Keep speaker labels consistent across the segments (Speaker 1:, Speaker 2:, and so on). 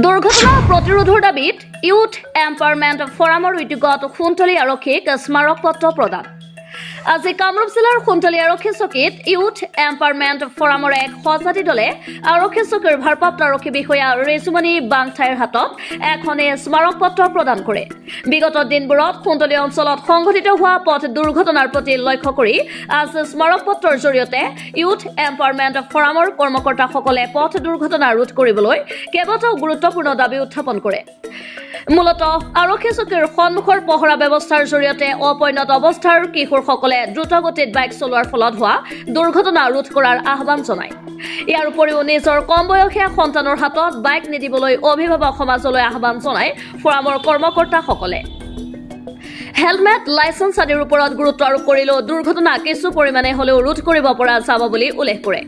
Speaker 1: দুৰ্ঘটনা প্ৰতিৰোধৰ দাবীত ইউথ এম্পাৱাৰমেণ্ট ফৰামৰ উদ্যোগত সোণতলী আৰক্ষীক স্মাৰক পত্ৰ প্ৰদান। আজি কামৰূপ জিলাৰ সোণতলী আৰক্ষী চকীত ইউথ এম্পাৱাৰমেণ্ট ফৰামৰ এক সহযাত্ৰী দলে আৰক্ষী চকীৰ ভাৰপ্ৰাপ্ত আৰক্ষী বিষয়া ৰেজুমণি বাংঠাইৰ হাতত এখন স্মাৰক পত্ৰ প্ৰদান কৰে। বিগত দিনবোৰত সোণতলী অঞ্চলত সংঘটিত হোৱা পথ দুৰ্ঘটনাৰ প্ৰতি লক্ষ্য কৰি আজি স্মাৰক পত্ৰৰ জৰিয়তে ইউথ এম্পাৱাৰমেণ্ট ফৰামৰ কৰ্মকৰ্তাসকলে পথ দুৰ্ঘটনা ৰোধ কৰিবলৈ কেইবাটাও গুৰুত্বপূৰ্ণ দাবী উত্থাপন কৰে। মূলতঃ আৰক্ষী চকীৰ সন্মুখৰ পহৰা ব্যৱস্থাৰ জৰিয়তে অপৰিণত অৱস্থাৰ কিশোৰসকলে দ্ৰুতগতিত বাইক চলোৱাৰ ফলত হোৱা দুৰ্ঘটনা ৰোধ কৰাৰ আহ্বান জনায়। ইয়াৰ উপৰিও নিজৰ কম বয়সীয়া সন্তানৰ হাতত বাইক নিদিবলৈ অভিভাৱক সমাজলৈ আহ্বান জনায় ফৰামৰ কৰ্মকৰ্তাসকলে। হেলমেট লাইসেন্স আদিৰ ওপৰত গুৰুত্ব আৰোপ কৰিলেও দুৰ্ঘটনা কিছু পৰিমাণে হলেও ৰোধ কৰিব পৰা যাব বুলি উল্লেখ কৰে।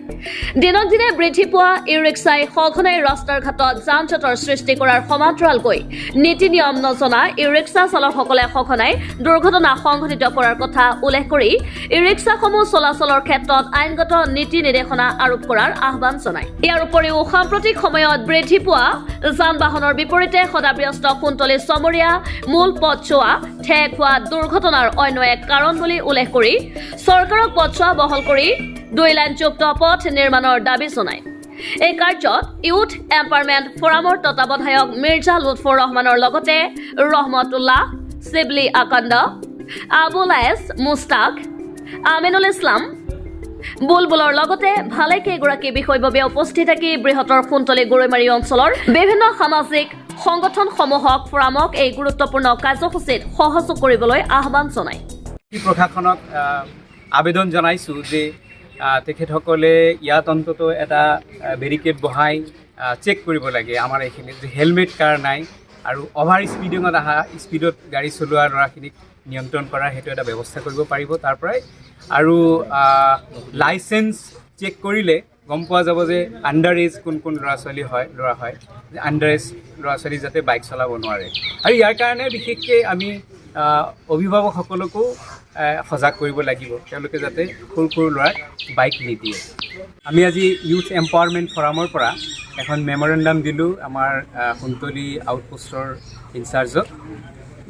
Speaker 1: দিনক দিনে বৃদ্ধি পোৱা ই ৰিক্সাই সঘনাই ৰাস্তাৰ ঘাটত যান জঁটৰ সৃষ্টি কৰাৰ সমান্তৰালকৈ নীতি নিয়ম নজনা ই ৰিক্সা চালকসকলে সঘনাই দুৰ্ঘটনা সংঘটিত কৰাৰ কথা উল্লেখ কৰি ই ৰিক্সাসমূহ চলাচলৰ ক্ষেত্ৰত আইনগত নীতি নিৰ্দেশনা আৰোপ কৰাৰ আহ্বান জনায়। ইয়াৰ উপৰিও সাম্প্ৰতিক সময়ত বৃদ্ধি পোৱা যান বাহনৰ বিপৰীতে সদাব্যস্ত সোণতলী চমৰীয়া মূল পথছোৱা ঠেক হোৱা দুৰ্ঘটনাৰ অন্য এক কাৰণ বুলি উল্লেখ কৰি চৰকাৰক পথছোৱা বহল কৰি 2 লাইনযুক্ত পথ নিৰ্মাণৰ দাবী জনায়। এই কাৰ্যত ইউথ এম্পাৱাৰমেণ্ট ফৰামৰ তত্বাৱধায়ক মিৰ্জা লুৎফুৰ ৰহমানৰ লগতে ৰহমতুল্লাহ, শিবলি আকন্দ, আবুল আয়েছ মুস্তাক, আমিনুল ইছলাম, বুলবুলৰ লগতে ভালেকেইগৰাকী বিষয়ববীয়া উপস্থিত থাকি বৃহত্তৰ সোণতলী গৰৈমাৰী অঞ্চলৰ বিভিন্ন সামাজিক সংগঠনসমূহক ফৰামক এই গুৰুত্বপূৰ্ণ কাৰ্যসূচীত সহযোগ কৰিবলৈ আহ্বান জনায়।
Speaker 2: প্ৰশাসনক আবেদন জনাইছোঁ যে তেখেতসকলে ইয়াত অন্তত এটা বেৰিকেড বহাই চেক কৰিব লাগে আমাৰ এইখিনিত যে হেলমেট কাৰ নাই আৰু অভাৰ স্পীডত গাড়ী চলোৱা ল'ৰাখিনিক নিয়ন্ত্ৰণ কৰাৰ সেইটো এটা ব্যৱস্থা কৰিব পাৰিব তাৰ পৰাই। আৰু লাইচেন্স চেক কৰিলে গম পোৱা যাব যে আণ্ডাৰ এজ কোন ল'ৰা হয় যে আণ্ডাৰ এজ ল'ৰা ছোৱালী যাতে বাইক চলাব নোৱাৰে। আৰু ইয়াৰ কাৰণে বিশেষকৈ আমি অভিভাৱকসকলকো সজাগ কৰিব লাগিব, তেওঁলোকে যাতে সৰু সৰু ল'ৰাক বাইক নিদিয়ে। আমি আজি ইউথ এম্পাৱাৰমেণ্ট ফৰামৰ পৰা এখন মেমৰেণ্ডাম দিলোঁ আমাৰ সোণতলী আউটপোষ্টৰ ইনচাৰ্জক,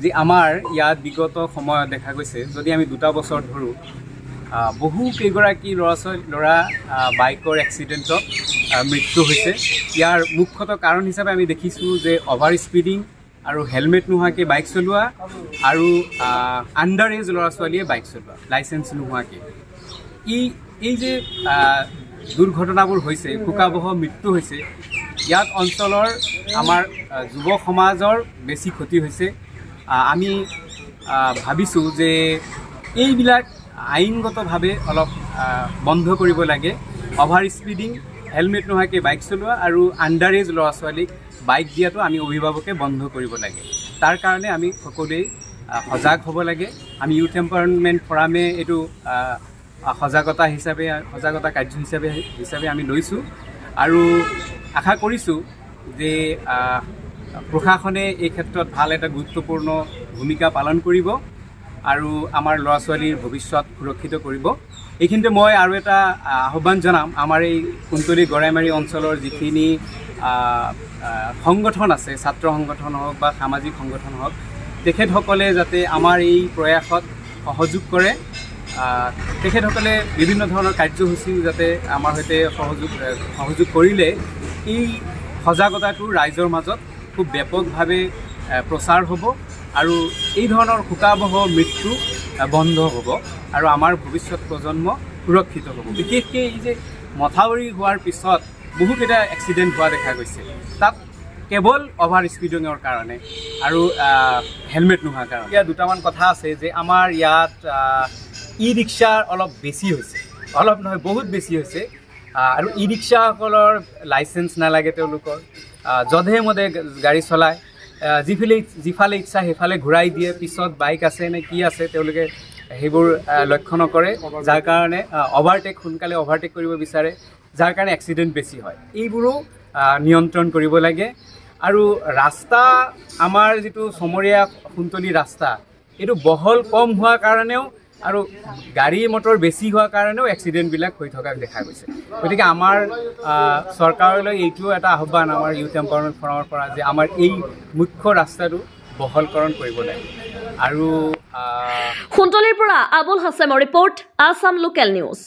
Speaker 2: যে আমাৰ ইয়াত বিগত সময়ত দেখা গৈছে যদি আমি 2 বছৰ ধৰোঁ বহু কেইগৰাকী ল'ৰা বাইকৰ এক্সিডেণ্টত মৃত্যু হৈছে। ইয়াৰ মুখ্যতঃ কাৰণ হিচাপে আমি দেখিছোঁ যে অভাৰ স্পীডিং আৰু হেলমেট নোহোৱাকৈ বাইক চলোৱা আৰু আণ্ডাৰ এজ ল'ৰা ছোৱালীয়ে বাইক চলোৱা লাইচেন্স নোহোৱাকৈ। এই যে দুৰ্ঘটনাবোৰ হৈছে, শোকাবহ মৃত্যু হৈছে, ইয়াত অঞ্চলৰ আমাৰ যুৱ সমাজৰ বেছি ক্ষতি হৈছে। আমি ভাবিছোঁ যে এইবিলাক আইনগতভাৱে অলপ বন্ধ কৰিব লাগে। অভাৰ স্পীডিং, হেলমেট নোহোৱাকৈ বাইক চলোৱা আৰু আণ্ডাৰ এজ ল'ৰা ছোৱালীক বাইক দিয়াটো আমি অভিভাৱকে বন্ধ কৰিব লাগে। তাৰ কাৰণে আমি সকলোৱে সজাগ হ'ব লাগে। আমি ইউথ এম্পাৱাৰমেণ্ট ফৰামে এইটো সজাগতা কাৰ্য হিচাপে আমি লৈছোঁ আৰু আশা কৰিছোঁ যে প্ৰশাসনে এই ক্ষেত্ৰত ভাল এটা গুৰুত্বপূৰ্ণ ভূমিকা পালন কৰিব আৰু আমাৰ ল'ৰা ছোৱালীৰ ভৱিষ্যত সুৰক্ষিত কৰিব। এইখিনিতে মই আৰু এটা আহ্বান জনাম, আমাৰ এই সোণতলী গৰাইমাৰী অঞ্চলৰ যিখিনি সংগঠন আছে, ছাত্ৰ সংগঠন হওক বা সামাজিক সংগঠন হওক, তেখেতসকলে যাতে আমাৰ এই প্ৰয়াসত সহযোগ কৰে। তেখেতসকলে বিভিন্ন ধৰণৰ কাৰ্যসূচী যাতে আমাৰ সৈতে সহযোগ কৰিলে এই সজাগতাটো ৰাইজৰ মাজত খুব ব্যাপকভাৱে প্ৰচাৰ হ'ব আৰু এই ধৰণৰ শোকাবহ মৃত্যু বন্ধ হ'ব আৰু আমাৰ ভৱিষ্যত প্ৰজন্ম সুৰক্ষিত হ'ব। বিশেষকৈ এই যে মথাউৰি হোৱাৰ পিছত বহুকেইটা এক্সিডেণ্ট হোৱা দেখা গৈছে, তাত কেৱল অভাৰ স্পীডিঙৰ কাৰণে আৰু হেলমেট নোহোৱাৰ কাৰণে। ইয়াত দুটামান কথা আছে যে আমাৰ ইয়াত ই ৰিক্সা অলপ বেছি হৈছে, অলপ নহয় বহুত বেছি হৈছে। আৰু ই ৰিক্সাসকলৰ লাইচেন্স নালাগে, তেওঁলোকৰ যধে মধে গাড়ী চলায়, যিফালে ইচ্ছা সেইফালে ঘূৰাই দিয়ে, পিছত বাইক আছে নে কি আছে তেওঁলোকে সেইবোৰ লক্ষ্য নকৰে, যাৰ কাৰণে সোনকালে অভাৰটেক কৰিব বিচাৰে, যাৰ কাৰণে এক্সিডেণ্ট বেছি হয়। এইবোৰো নিয়ন্ত্ৰণ কৰিব লাগে। আৰু ৰাস্তা, আমাৰ যিটো চমৰীয়া সোণতলী ৰাস্তা, এইটো বহল কম হোৱাৰ কাৰণেও আৰু গাড়ী মটৰ বেছি হোৱাৰ কাৰণেও এক্সিডেণ্টবিলাক হৈ থকা দেখা গৈছে গতিকে আমাৰ চৰকাৰলৈ এইটো এটা আহ্বান আমাৰ ইউথ এম্পাৱাৰমেণ্ট ফৰামৰ পৰা যে আমাৰ এই মুখ্য ৰাস্তাটো বহলকৰণ কৰিব লাগে আৰু
Speaker 1: খুণ্টলিৰ পৰা আবুল হাছেমৰ ৰিপৰ্ট আছাম লোকেল নিউজ।